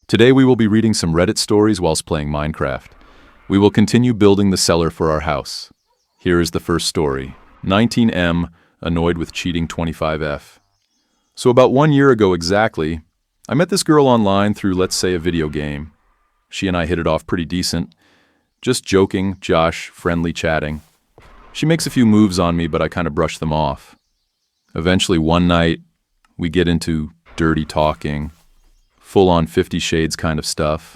Today we will be reading some Reddit stories whilst playing Minecraft. We will continue building the cellar for our house. Here is the first story. 19M, annoyed with cheating 25F. So about 1 year ago exactly, I met this girl online through, let's say, a video game. She and I hit it off pretty decent. Just joking, Josh, friendly chatting. She makes a few moves on me, but I kind of brush them off. Eventually one night, we get into dirty talking, full-on 50 Shades kind of stuff.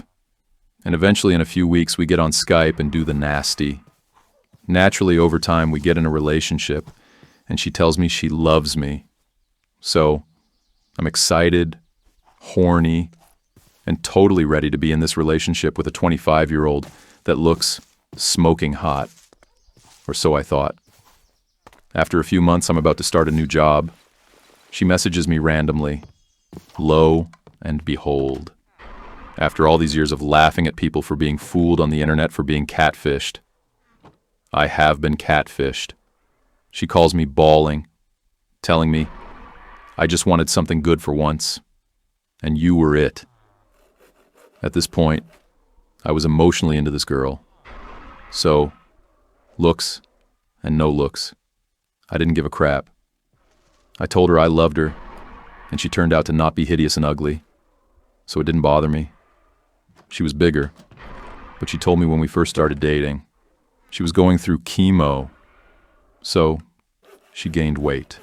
And eventually in a few weeks we get on Skype and do the nasty. Naturally over time we get in a relationship and she tells me she loves me. So I'm excited, horny, and totally ready to be in this relationship with a 25-year-old that looks smoking hot. Or so I thought. After a few months I'm about to start a new job. She messages me randomly. Lo and behold. After all these years of laughing at people for being fooled on the internet for being catfished, I have been catfished. She calls me bawling, telling me, I just wanted something good for once, and you were it. At this point, I was emotionally into this girl. So, looks and no looks. I didn't give a crap. I told her I loved her, and she turned out to not be hideous and ugly, so it didn't bother me. She was bigger, but she told me when we first started dating, she was going through chemo, so she gained weight.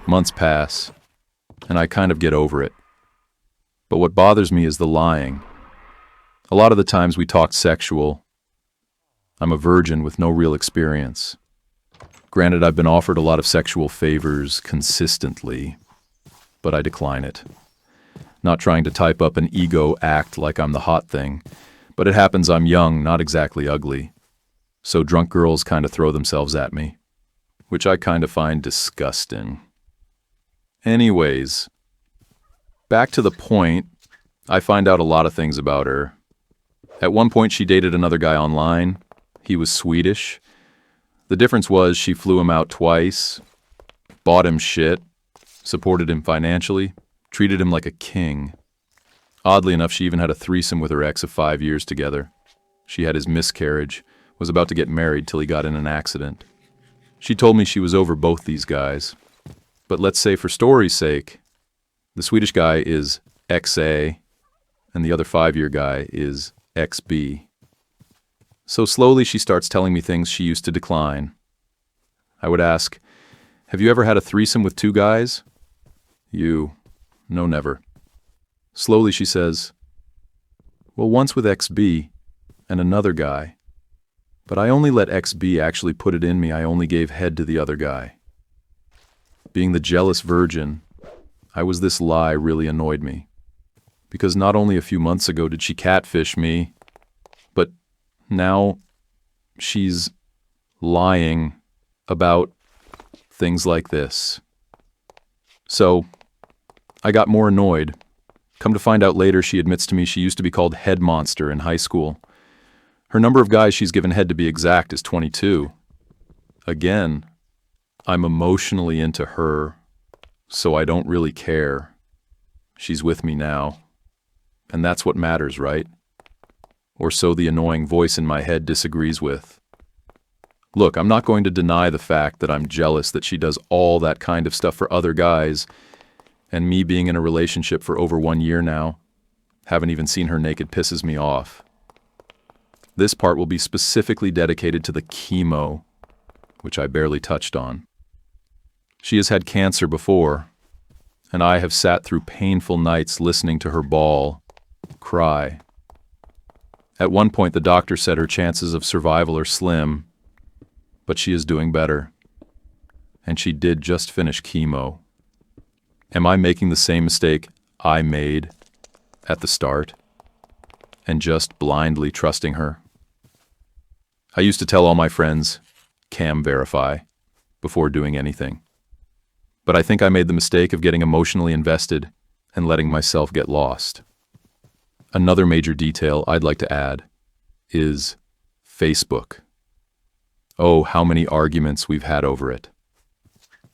Months pass, and I kind of get over it. But what bothers me is the lying. A lot of the times we talked sexual. I'm a virgin with no real experience. Granted, I've been offered a lot of sexual favors consistently, but I decline it. Not trying to type up an ego act like I'm the hot thing, but it happens I'm young, not exactly ugly. So drunk girls kind of throw themselves at me, which I kind of find disgusting. Anyways, back to the point, I find out a lot of things about her. At one point she dated another guy online. He was Swedish. The difference was she flew him out twice, bought him shit, supported him financially, treated him like a king. Oddly enough, she even had a threesome with her ex of 5 years together. She had his miscarriage, was about to get married till he got in an accident. She told me she was over both these guys. But let's say for story's sake, the Swedish guy is XA, and the other 5-year guy is XB. So slowly she starts telling me things she used to decline. I would ask, have you ever had a threesome with 2 guys? No, never. Slowly she says, well, once with XB and another guy. But I only let XB actually put it in me. I only gave head to the other guy. Being the jealous virgin, this lie really annoyed me. Because not only a few months ago did she catfish me, but now she's lying about things like this. So I got more annoyed. Come to find out later, she admits to me she used to be called Head Monster in high school. Her number of guys she's given head to be exact is 22. Again, I'm emotionally into her, so I don't really care. She's with me now. And that's what matters, right? Or so the annoying voice in my head disagrees with. Look, I'm not going to deny the fact that I'm jealous that she does all that kind of stuff for other guys, and me being in a relationship for over 1 year now, haven't even seen her naked pisses me off. This part will be specifically dedicated to the chemo, which I barely touched on. She has had cancer before, and I have sat through painful nights listening to her bawl, cry. At one point the doctor said her chances of survival are slim, but she is doing better. And she did just finish chemo. Am I making the same mistake I made at the start and just blindly trusting her? I used to tell all my friends, cam verify, before doing anything. But I think I made the mistake of getting emotionally invested and letting myself get lost. Another major detail I'd like to add is Facebook. Oh, how many arguments we've had over it.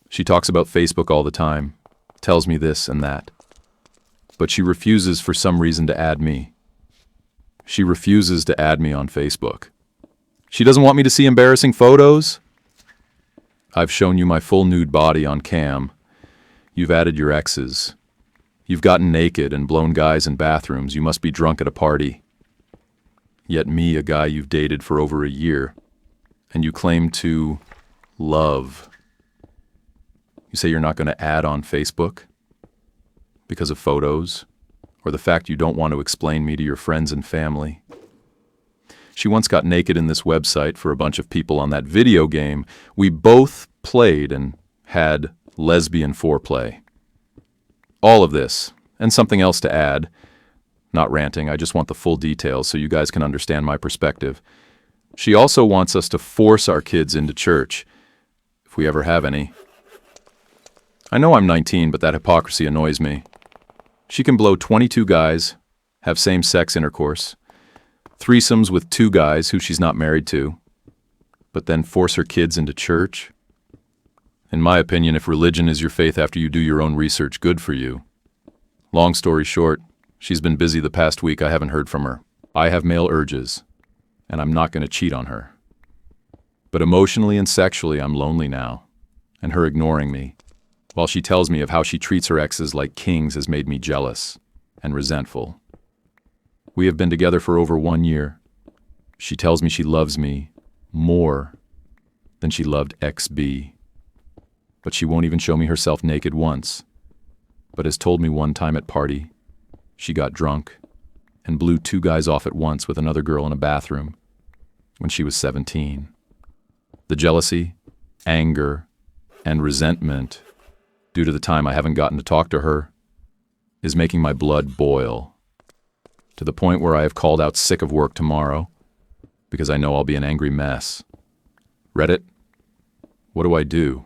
She talks about Facebook all the time, tells me this and that. but she refuses for some reason to add me. She refuses to add me on Facebook. She doesn't want me to see embarrassing photos? I've shown you my full nude body on cam. You've added your exes. You've gotten naked and blown guys in bathrooms. You must be drunk at a party. Yet me, a guy you've dated for over a year, and you claim to love. You say you're not going to add on Facebook because of photos or the fact you don't want to explain me to your friends and family. She once got naked in this website for a bunch of people on that video game we both played and had lesbian foreplay. All of this, and something else to add. Not ranting, I just want the full details so you guys can understand my perspective. She also wants us to force our kids into church, if we ever have any. I know I'm 19, but that hypocrisy annoys me. She can blow 22 guys, have same-sex intercourse, threesomes with 2 guys who she's not married to, but then force her kids into church? In my opinion, if religion is your faith after you do your own research, good for you. Long story short, she's been busy the past week. I haven't heard from her. I have male urges, and I'm not going to cheat on her. But emotionally and sexually, I'm lonely now, and her ignoring me, while she tells me of how she treats her exes like kings, has made me jealous and resentful. We have been together for over 1 year. She tells me she loves me more than she loved XB. But she won't even show me herself naked once, but has told me one time at party she got drunk and blew 2 guys off at once with another girl in a bathroom when she was 17. The jealousy, anger, and resentment due to the time I haven't gotten to talk to her is making my blood boil, to the point where I have called out sick of work tomorrow because I know I'll be an angry mess. Reddit, what do I do?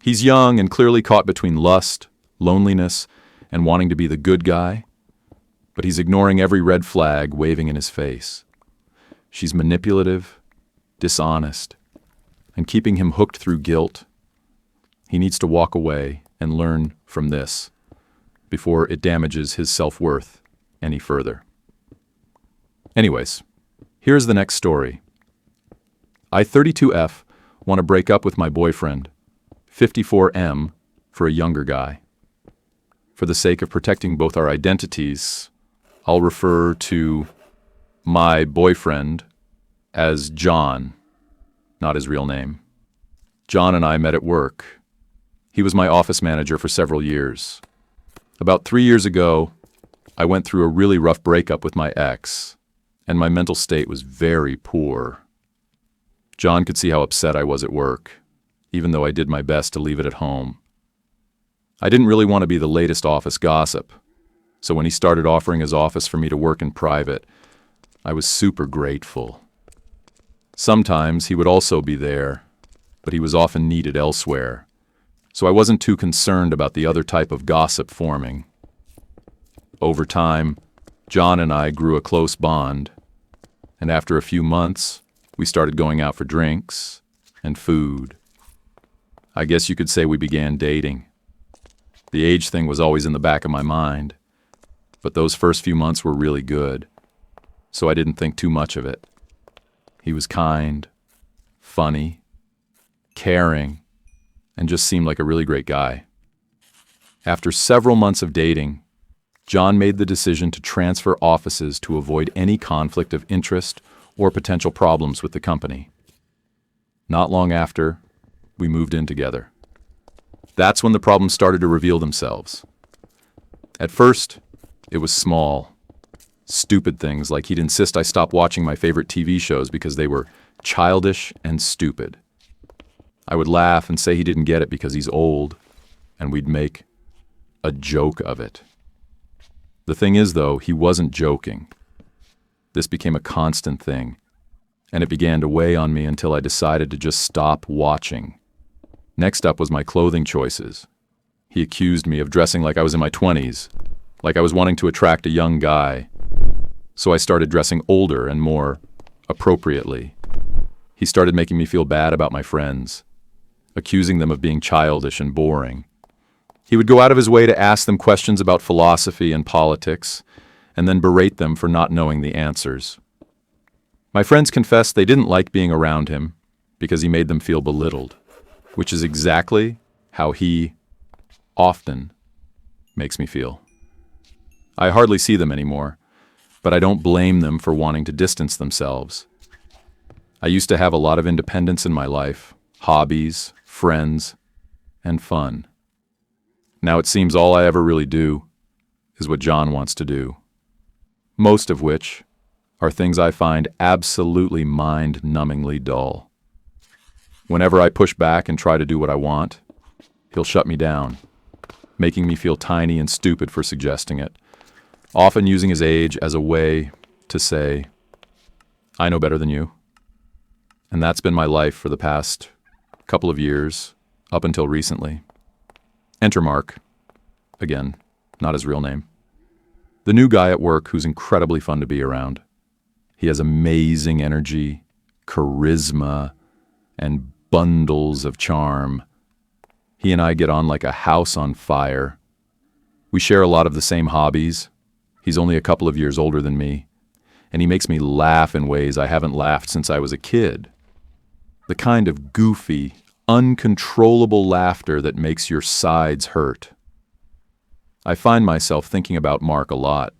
He's young and clearly caught between lust, loneliness, and wanting to be the good guy, but he's ignoring every red flag waving in his face. She's manipulative, dishonest, and keeping him hooked through guilt. He needs to walk away and learn from this before it damages his self-worth any further. Anyways, here's the next story. I, 32F, want to break up with my boyfriend, 54M, for a younger guy. For the sake of protecting both our identities, I'll refer to my boyfriend as John, not his real name. John and I met at work. He was my office manager for several years. About 3 years ago, I went through a really rough breakup with my ex, and my mental state was very poor. John could see how upset I was at work, even though I did my best to leave it at home. I didn't really want to be the latest office gossip, so when he started offering his office for me to work in private, I was super grateful. Sometimes he would also be there, but he was often needed elsewhere, so I wasn't too concerned about the other type of gossip forming. Over time, John and I grew a close bond, and after a few months, we started going out for drinks and food. I guess you could say we began dating. The age thing was always in the back of my mind, but those first few months were really good, so I didn't think too much of it. He was kind, funny, caring, and just seemed like a really great guy. After several months of dating, John made the decision to transfer offices to avoid any conflict of interest or potential problems with the company. Not long after, we moved in together. That's when the problems started to reveal themselves. At first, it was small, stupid things like he'd insist I stop watching my favorite TV shows because they were childish and stupid. I would laugh and say he didn't get it because he's old, and we'd make a joke of it. The thing is, though, he wasn't joking. This became a constant thing, and it began to weigh on me until I decided to just stop watching. Next up was my clothing choices. He accused me of dressing like I was in my 20s, like I was wanting to attract a young guy. So I started dressing older and more appropriately. He started making me feel bad about my friends, accusing them of being childish and boring. He would go out of his way to ask them questions about philosophy and politics, and then berate them for not knowing the answers. My friends confessed they didn't like being around him because he made them feel belittled, which is exactly how he often makes me feel. I hardly see them anymore, but I don't blame them for wanting to distance themselves. I used to have a lot of independence in my life, hobbies, friends, and fun. Now it seems all I ever really do is what John wants to do, most of which are things I find absolutely mind-numbingly dull. Whenever I push back and try to do what I want, he'll shut me down, making me feel tiny and stupid for suggesting it, often using his age as a way to say, I know better than you. And that's been my life for the past couple of years, up until recently. Enter Mark. Again, not his real name. The new guy at work who's incredibly fun to be around. He has amazing energy, charisma, and bundles of charm. He and I get on like a house on fire. We share a lot of the same hobbies. He's only a couple of years older than me, and he makes me laugh in ways I haven't laughed since I was a kid. The kind of goofy, uncontrollable laughter that makes your sides hurt. I find myself thinking about Mark a lot.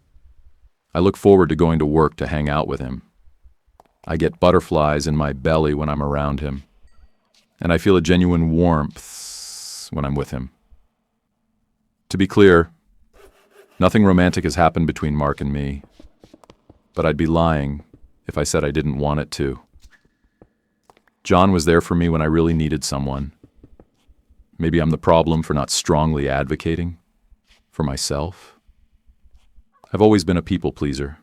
I look forward to going to work to hang out with him. I get butterflies in my belly when I'm around him, and I feel a genuine warmth when I'm with him. To be clear, nothing romantic has happened between Mark and me, but I'd be lying if I said I didn't want it to. John was there for me when I really needed someone. Maybe I'm the problem for not strongly advocating for myself. I've always been a people pleaser.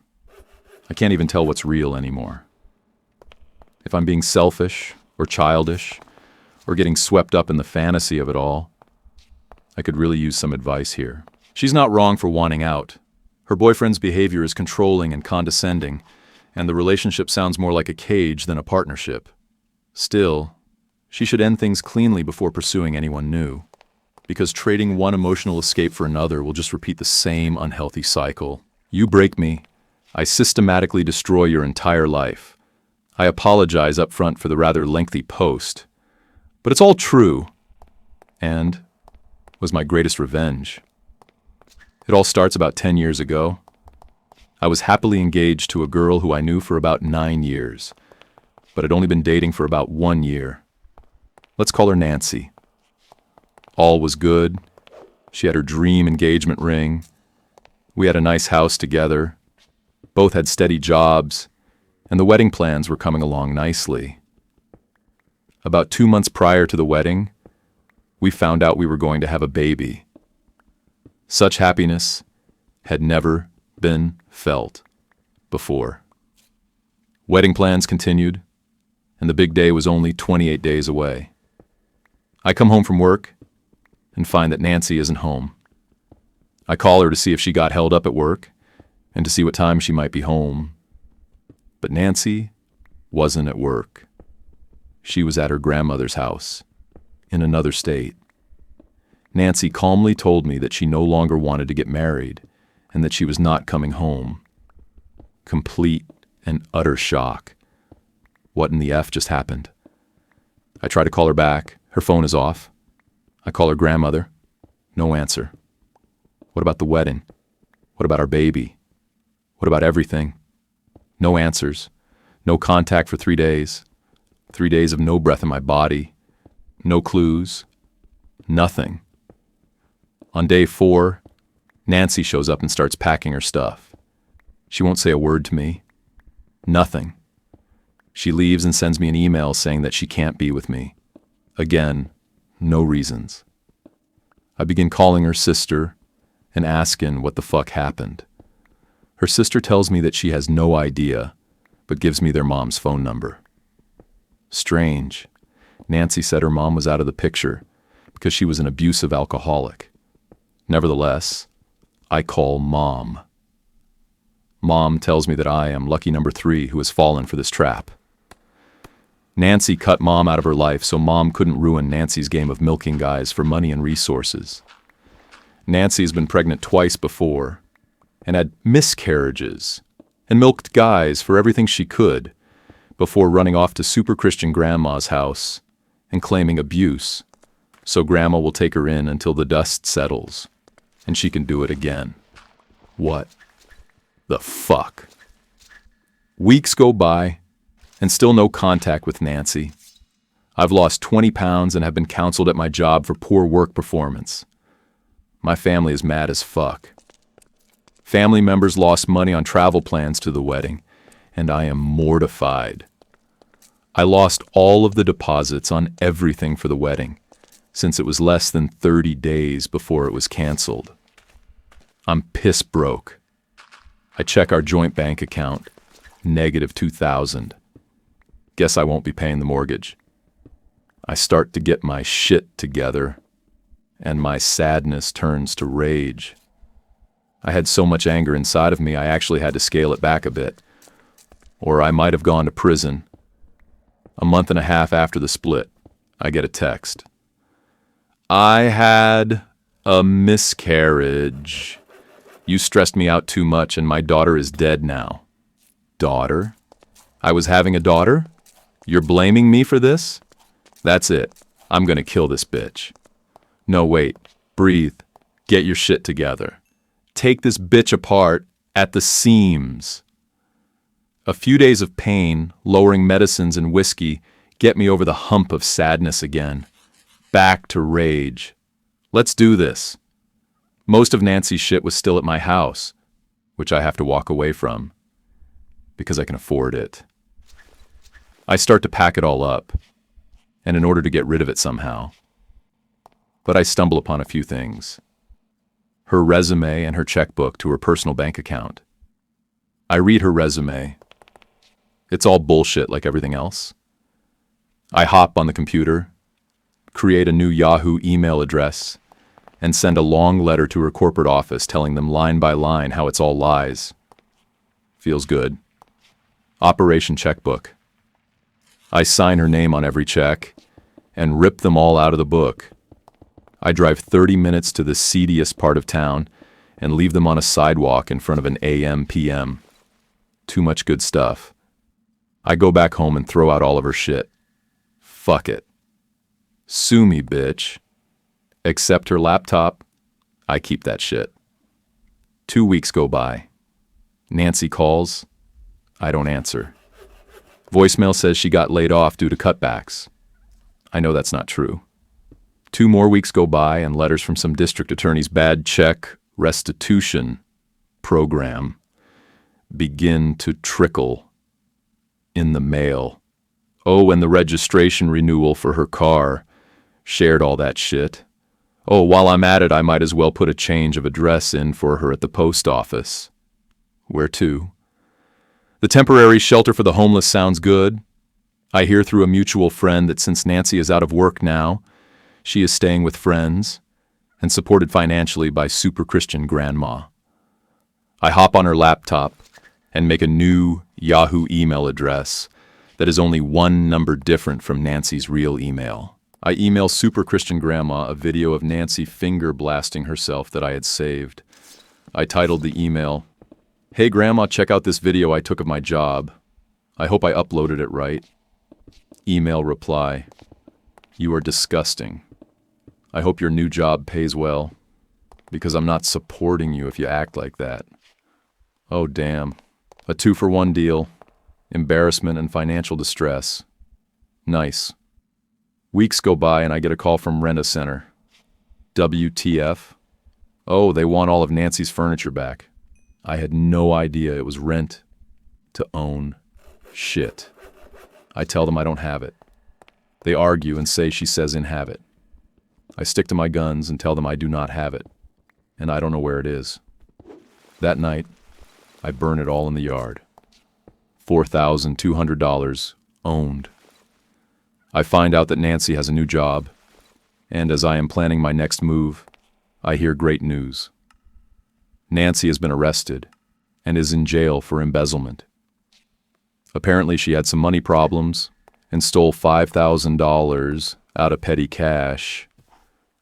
I can't even tell what's real anymore. If I'm being selfish or childish or getting swept up in the fantasy of it all, I could really use some advice here. She's not wrong for wanting out. Her boyfriend's behavior is controlling and condescending, and the relationship sounds more like a cage than a partnership. Still, she should end things cleanly before pursuing anyone new, because trading one emotional escape for another will just repeat the same unhealthy cycle. You break me, I systematically destroy your entire life. I apologize up front for the rather lengthy post, but it's all true, and was my greatest revenge. It all starts about 10 years ago. I was happily engaged to a girl who I knew for about 9 years, but had only been dating for about 1 year. Let's call her Nancy. All was good. She had her dream engagement ring. We had a nice house together. Both had steady jobs, and the wedding plans were coming along nicely. About 2 months prior to the wedding, we found out we were going to have a baby. Such happiness had never been felt before. Wedding plans continued, and the big day was only 28 days away. I come home from work and find that Nancy isn't home. I call her to see if she got held up at work and to see what time she might be home. But Nancy wasn't at work. She was at her grandmother's house, in another state. Nancy calmly told me that she no longer wanted to get married and that she was not coming home. Complete and utter shock. What in the F just happened? I try to call her back. Her phone is off. I call her grandmother. No answer. What about the wedding? What about our baby? What about everything? No answers. No contact for 3 days. 3 days of no breath in my body. No clues. Nothing. On day 4, Nancy shows up and starts packing her stuff. She won't say a word to me. Nothing. She leaves and sends me an email saying that she can't be with me. Again, no reasons. I begin calling her sister and asking what the fuck happened. Her sister tells me that she has no idea, but gives me their mom's phone number. Strange. Nancy said her mom was out of the picture because she was an abusive alcoholic. Nevertheless, I call Mom. Mom tells me that I am lucky number 3 who has fallen for this trap. Nancy cut Mom out of her life so Mom couldn't ruin Nancy's game of milking guys for money and resources. Nancy's been pregnant twice before, and had miscarriages, and milked guys for everything she could, before running off to super Christian grandma's house and claiming abuse, so grandma will take her in until the dust settles, and she can do it again. What the fuck? Weeks go by, and still no contact with Nancy. I've lost 20 pounds and have been counseled at my job for poor work performance. My family is mad as fuck. Family members lost money on travel plans to the wedding, and I am mortified. I lost all of the deposits on everything for the wedding, since it was less than 30 days before it was canceled. I'm piss broke. I check our joint bank account, negative 2,000. Guess I won't be paying the mortgage. I start to get my shit together, and my sadness turns to rage. I had so much anger inside of me I actually had to scale it back a bit, or I might have gone to prison. A month and a half after the split, I get a text. I had a miscarriage. You stressed me out too much and my daughter is dead now. Daughter? I was having a daughter? You're blaming me for this? That's it. I'm gonna kill this bitch. No, wait. Breathe. Get your shit together. Take this bitch apart at the seams. A few days of pain, lowering medicines and whiskey, get me over the hump of sadness again. Back to rage. Let's do this. Most of Nancy's shit was still at my house, which I have to walk away from, because I can afford it. I start to pack it all up, and in order to get rid of it somehow. But I stumble upon a few things. Her resume and her checkbook to her personal bank account. I read her resume. It's all bullshit like everything else. I hop on the computer, create a new Yahoo email address, and send a long letter to her corporate office telling them line by line how it's all lies. Feels good. Operation Checkbook. I sign her name on every check and rip them all out of the book. I drive 30 minutes to the seediest part of town and leave them on a sidewalk in front of an AM/PM. Too much good stuff. I go back home and throw out all of her shit. Fuck it. Sue me, bitch. Except her laptop, I keep that shit. 2 weeks go by. Nancy calls. I don't answer. Voicemail says she got laid off due to cutbacks. I know that's not true. 2 more weeks go by and letters from some district attorney's bad check restitution program begin to trickle in the mail. Oh, and the registration renewal for her car. Shared all that shit. Oh, while I'm at it, I might as well put a change of address in for her at the post office. Where to? The temporary shelter for the homeless sounds good. I hear through a mutual friend that since Nancy is out of work now, she is staying with friends and supported financially by super Christian grandma. I hop on her laptop and make a new Yahoo email address that is only one number different from Nancy's real email. I email super Christian grandma a video of Nancy finger blasting herself that I had saved. I titled the email, "Hey grandma, check out this video I took of my job. I hope I uploaded it right." Email reply, "You are disgusting. I hope your new job pays well, because I'm not supporting you if you act like that." Oh damn. A 2-for-1 deal. Embarrassment and financial distress. Nice. Weeks go by and I get a call from Rent-A-Center. WTF? Oh, they want all of Nancy's furniture back. I had no idea it was rent to own shit. I tell them I don't have it. They argue and say she says inhabit. I stick to my guns and tell them I do not have it, and I don't know where it is. That night, I burn it all in the yard. $4,200 owned. I find out that Nancy has a new job, and as I am planning my next move, I hear great news. Nancy has been arrested and is in jail for embezzlement. Apparently she had some money problems and stole $5,000 out of petty cash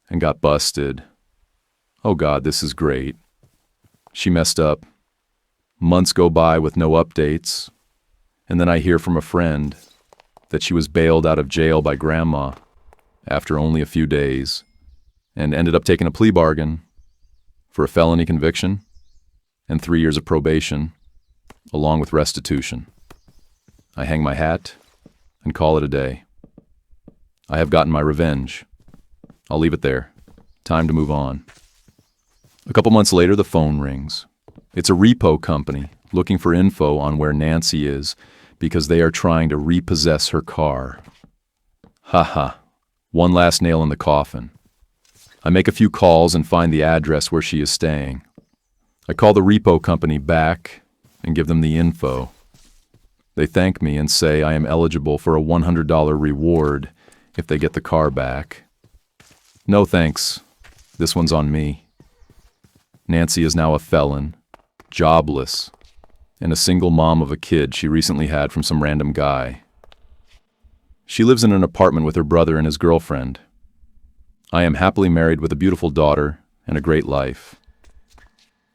and got busted. Oh God, this is great. She messed up. Months go by with no updates, and then I hear from a friend that she was bailed out of jail by grandma after only a few days and ended up taking a plea bargain for a felony conviction and 3 years of probation, along with restitution. I hang my hat and call it a day. I have gotten my revenge. I'll leave it there. Time to move on. A couple months later, the phone rings. It's a repo company looking for info on where Nancy is because they are trying to repossess her car. Haha. One last nail in the coffin. I make a few calls and find the address where she is staying. I call the repo company back and give them the info. They thank me and say I am eligible for a $100 reward if they get the car back. No thanks. This one's on me. Nancy is now a felon, jobless, and a single mom of a kid she recently had from some random guy. She lives in an apartment with her brother and his girlfriend. I am happily married with a beautiful daughter and a great life.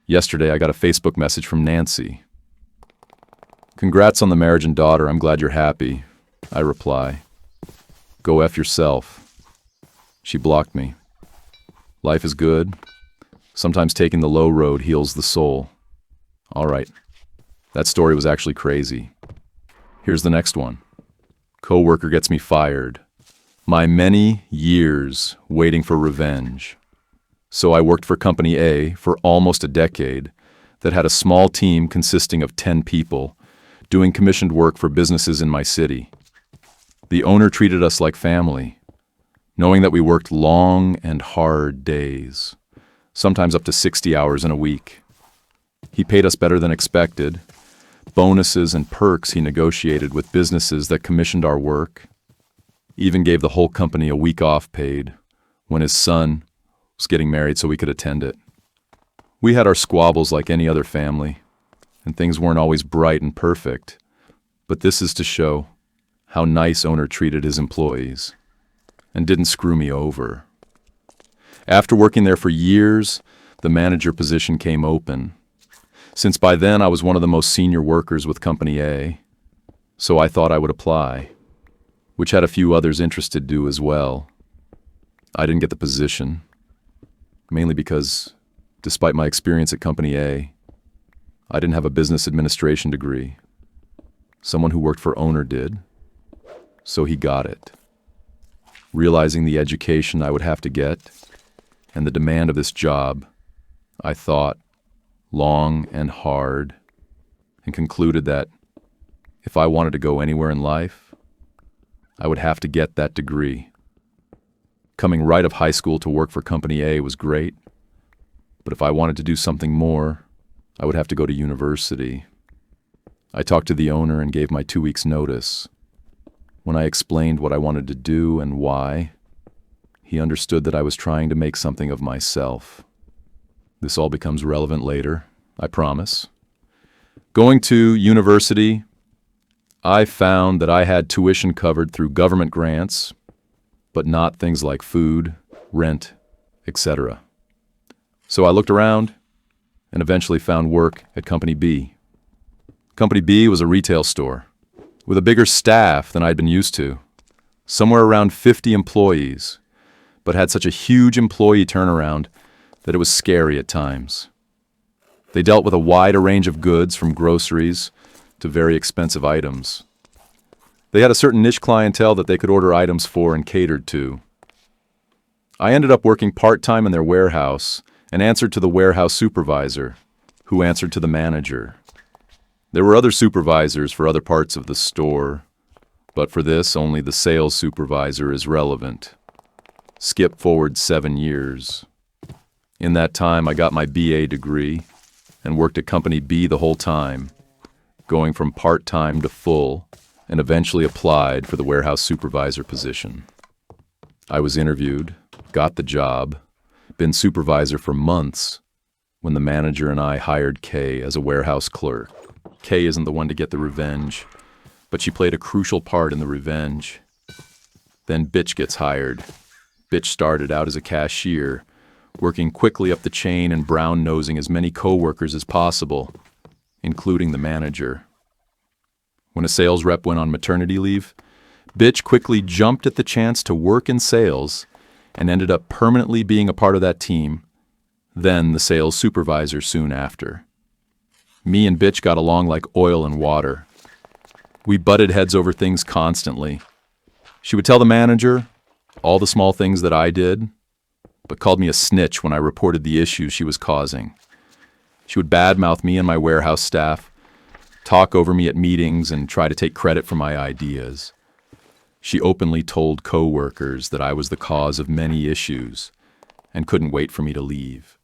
Yesterday, I got a Facebook message from Nancy. Congrats on the marriage and daughter, I'm glad you're happy. I reply. Go F yourself. She blocked me. Life is good. Sometimes taking the low road heals the soul. All right. That story was actually crazy. Here's the next one. Coworker gets me fired. My many years waiting for revenge. So I worked for Company A for almost a decade that had a small team consisting of 10 people doing commissioned work for businesses in my city. The owner treated us like family, knowing that we worked long and hard days, sometimes up to 60 hours in a week. He paid us better than expected. Bonuses and perks he negotiated with businesses that commissioned our work. Even gave the whole company a week off paid when his son was getting married so we could attend it. We had our squabbles like any other family, and things weren't always bright and perfect, but this is to show how nice owner treated his employees and didn't screw me over. After working there for years, the manager position came open. Since by then I was one of the most senior workers with Company A, so I thought I would apply, which had a few others interested do as well. I didn't get the position, mainly because, despite my experience at Company A, I didn't have a business administration degree. Someone who worked for owner did, so he got it. Realizing the education I would have to get and the demand of this job, I thought long and hard and concluded that if I wanted to go anywhere in life, I would have to get that degree. Coming right of high school to work for Company A was great, but if I wanted to do something more, I would have to go to university. I talked to the owner and gave my 2 weeks' notice. When I explained what I wanted to do and why, he understood that I was trying to make something of myself. This all becomes relevant later, I promise. Going to university, I found that I had tuition covered through government grants, but not things like food, rent, etc. So I looked around and eventually found work at Company B. Company B was a retail store with a bigger staff than I'd been used to, somewhere around 50 employees, but had such a huge employee turnaround that it was scary at times. They dealt with a wider range of goods from groceries to very expensive items. They had a certain niche clientele that they could order items for and catered to. I ended up working part-time in their warehouse and answered to the warehouse supervisor, who answered to the manager. There were other supervisors for other parts of the store, but for this, only the sales supervisor is relevant. Skip forward 7 years. In that time, I got my BA degree and worked at Company B the whole time, going from part-time to full, and eventually applied for the warehouse supervisor position. I was interviewed, got the job, been supervisor for months, when the manager and I hired Kay as a warehouse clerk. Kay isn't the one to get the revenge, but she played a crucial part in the revenge. Then Bitch gets hired. Bitch started out as a cashier, working quickly up the chain and brown-nosing as many coworkers as possible, including the manager. When a sales rep went on maternity leave, Bitch quickly jumped at the chance to work in sales and ended up permanently being a part of that team, then the sales supervisor soon after. Me and Bitch got along like oil and water. We butted heads over things constantly. She would tell the manager all the small things that I did, but called me a snitch when I reported the issues she was causing. She would badmouth me and my warehouse staff, talk over me at meetings, and try to take credit for my ideas. She openly told coworkers that I was the cause of many issues and couldn't wait for me to leave.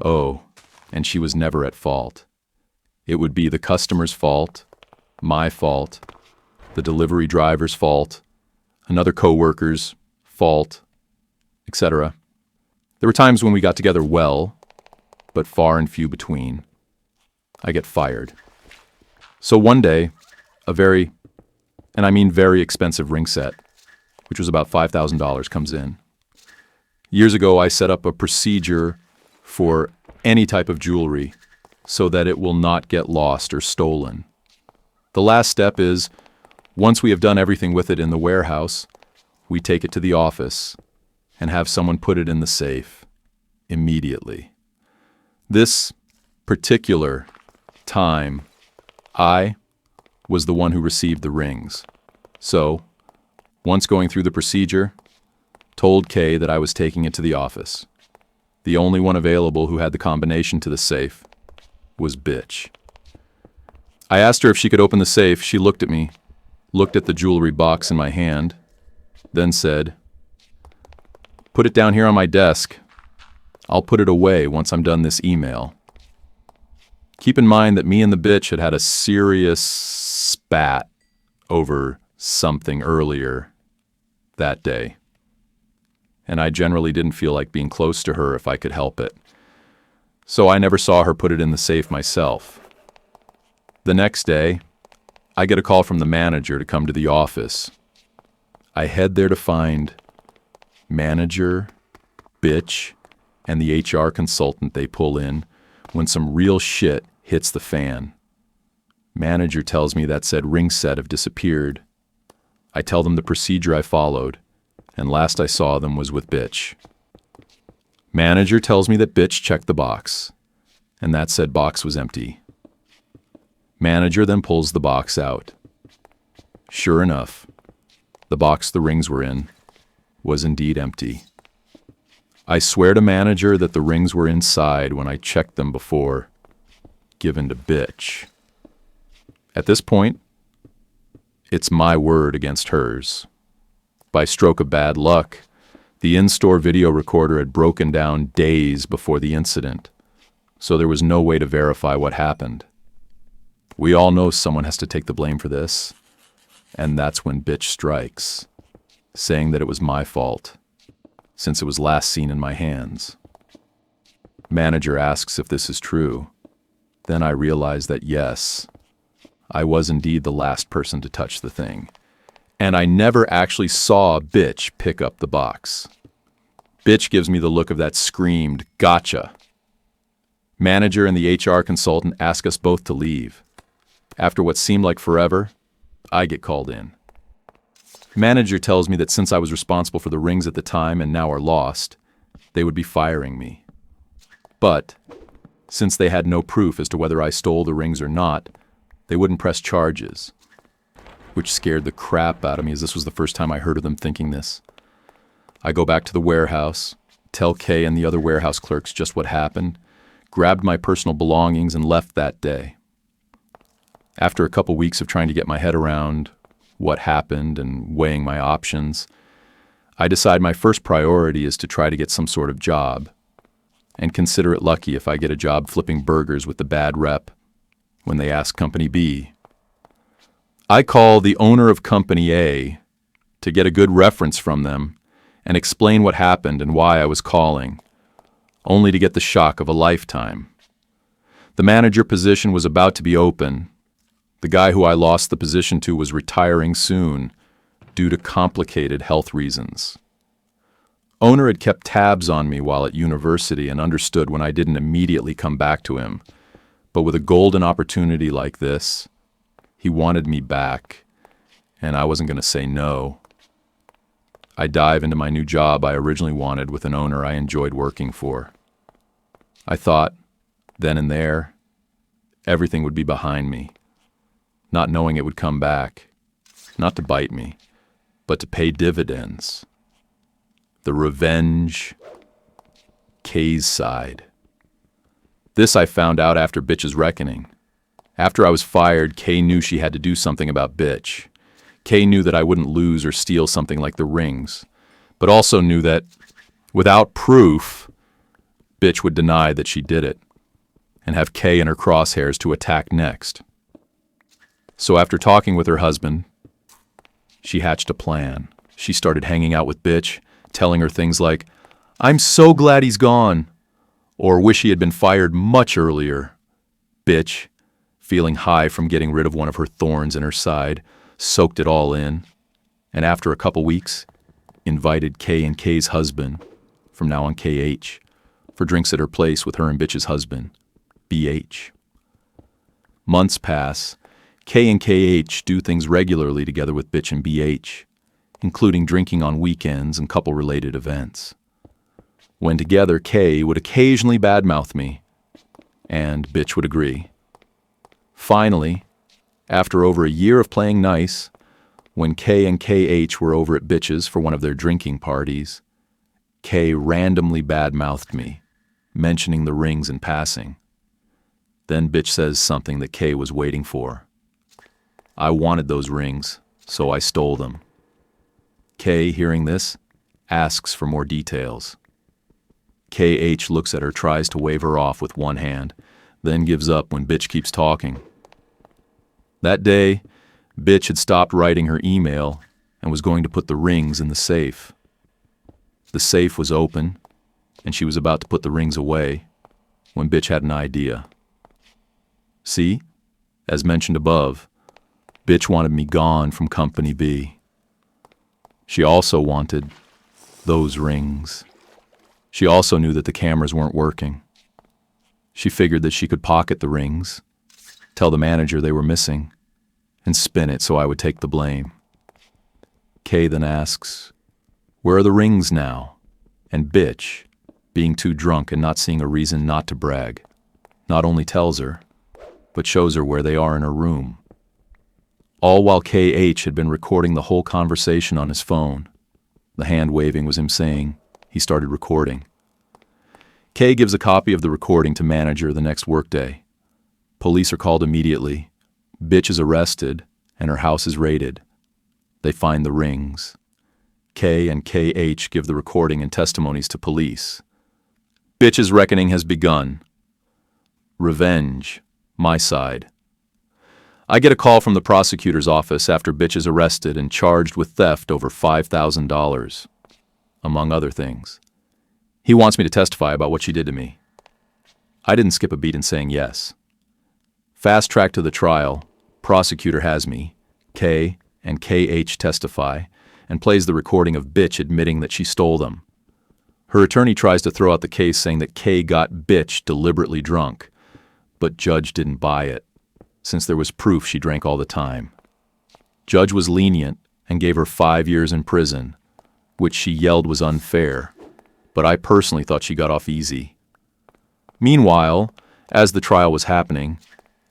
Oh, and she was never at fault. It would be the customer's fault, my fault, the delivery driver's fault, another coworker's fault, etc. There were times when we got together well, but far and few between. I get fired. So one day, a very expensive ring set, which was about $5,000, comes in. Years ago, I set up a procedure for any type of jewelry so that it will not get lost or stolen. The last step is, once we have done everything with it in the warehouse, we take it to the office and have someone put it in the safe immediately. This particular time, I was the one who received the rings. So, once going through the procedure, told Kay that I was taking it to the office. The only one available who had the combination to the safe was Bitch. I asked her if she could open the safe. She looked at me, looked at the jewelry box in my hand, then said, "Put it down here on my desk. I'll put it away once I'm done this email." Keep in mind that me and the Bitch had had a serious spat over something earlier that day, and I generally didn't feel like being close to her if I could help it. So I never saw her put it in the safe myself. The next day, I get a call from the manager to come to the office. I head there to find manager, Bitch, and the HR consultant they pull in when some real shit hits the fan. Manager tells me that said ring set have disappeared. I tell them the procedure I followed, and last I saw them was with Bitch. Manager tells me that Bitch checked the box, and that said box was empty. Manager then pulls the box out. Sure enough, the box the rings were in was indeed empty. I swear to manager that the rings were inside when I checked them before, given to Bitch. At this point, it's my word against hers. By stroke of bad luck, the in-store video recorder had broken down days before the incident, so there was no way to verify what happened. We all know someone has to take the blame for this, and that's when Bitch strikes, saying that it was my fault, since it was last seen in my hands. Manager asks if this is true. Then I realize that yes, I was indeed the last person to touch the thing, and I never actually saw Bitch pick up the box. Bitch gives me the look of that screamed, "Gotcha!" Manager and the HR consultant ask us both to leave. After what seemed like forever, I get called in. Manager tells me that since I was responsible for the rings at the time and now are lost, they would be firing me. But, since they had no proof as to whether I stole the rings or not, they wouldn't press charges, which scared the crap out of me as this was the first time I heard of them thinking this. I go back to the warehouse, tell Kay and the other warehouse clerks just what happened, grabbed my personal belongings and left that day. After a couple weeks of trying to get my head around what happened and weighing my options, I decide my first priority is to try to get some sort of job, and consider it lucky if I get a job flipping burgers with the bad rep when they ask Company B. I call the owner of Company A to get a good reference from them and explain what happened and why I was calling, only to get the shock of a lifetime. The manager position was about to be open. The guy who I lost the position to was retiring soon due to complicated health reasons. Owner had kept tabs on me while at university and understood when I didn't immediately come back to him. But with a golden opportunity like this, he wanted me back, and I wasn't going to say no. I dive into my new job I originally wanted with an owner I enjoyed working for. I thought, then and there, everything would be behind me, not knowing it would come back, not to bite me, but to pay dividends. The revenge, Kay's side. This I found out after Bitch's reckoning. After I was fired, Kay knew she had to do something about Bitch. Kay knew that I wouldn't lose or steal something like the rings, but also knew that, without proof, Bitch would deny that she did it, and have Kay in her crosshairs to attack next. So after talking with her husband, she hatched a plan. She started hanging out with Bitch, telling her things like, "I'm so glad he's gone," or "wish he had been fired much earlier." Bitch, feeling high from getting rid of one of her thorns in her side, soaked it all in, and after a couple weeks, invited Kay and Kay's husband, from now on KH, for drinks at her place with her and Bitch's husband, BH. Months pass. Kay and KH do things regularly together with Bitch and BH, including drinking on weekends and couple-related events. When together, Kay would occasionally badmouth me, and Bitch would agree. Finally, after over a year of playing nice, when Kay and KH were over at Bitch's for one of their drinking parties, Kay randomly badmouthed me, mentioning the rings in passing. Then Bitch says something that Kay was waiting for. I wanted those rings, so I stole them. Kay, hearing this, asks for more details. KH looks at her, tries to wave her off with one hand, then gives up when Bitch keeps talking. That day, Bitch had stopped writing her email and was going to put the rings in the safe. The safe was open, and she was about to put the rings away when Bitch had an idea. See, as mentioned above, Bitch wanted me gone from Company B. She also wanted those rings. She also knew that the cameras weren't working. She figured that she could pocket the rings, tell the manager they were missing, and spin it so I would take the blame. Kay then asks, "Where are the rings now?" And Bitch, being too drunk and not seeing a reason not to brag, not only tells her, but shows her where they are in her room. All while KH had been recording the whole conversation on his phone. The hand waving was him saying he started recording. Kay gives a copy of the recording to manager the next workday. Police are called immediately. Bitch is arrested, and her house is raided. They find the rings. Kay and KH give the recording and testimonies to police. Bitch's reckoning has begun. Revenge, my side. I get a call from the prosecutor's office after Bitch is arrested and charged with theft over $5,000, among other things. He wants me to testify about what she did to me. I didn't skip a beat in saying yes. Fast track to the trial, prosecutor has me, Kay and KH testify, and plays the recording of Bitch admitting that she stole them. Her attorney tries to throw out the case saying that Kay got Bitch deliberately drunk, but Judge didn't buy it, since there was proof she drank all the time. Judge was lenient and gave her 5 years in prison, which she yelled was unfair, but I personally thought she got off easy. Meanwhile, as the trial was happening,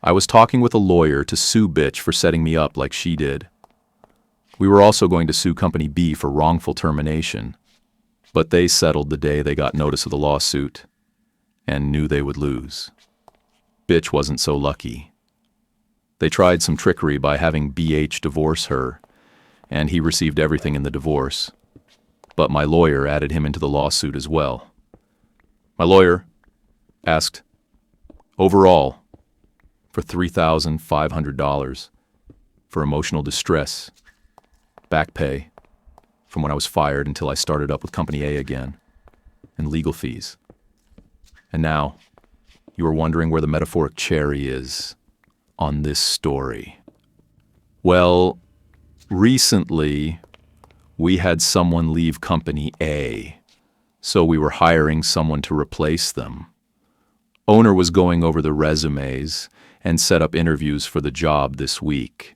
I was talking with a lawyer to sue Bitch for setting me up like she did. We were also going to sue Company B for wrongful termination, but they settled the day they got notice of the lawsuit and knew they would lose. Bitch wasn't so lucky. They tried some trickery by having BH divorce her, and he received everything in the divorce, but my lawyer added him into the lawsuit as well. My lawyer asked, overall, for $3,500 for emotional distress, back pay from when I was fired until I started up with Company A again, and legal fees. And now, you are wondering where the metaphoric cherry is on this story. Well, recently, we had someone leave Company A so we were hiring someone to replace them. Owner was going over the resumes and set up interviews for the job this week.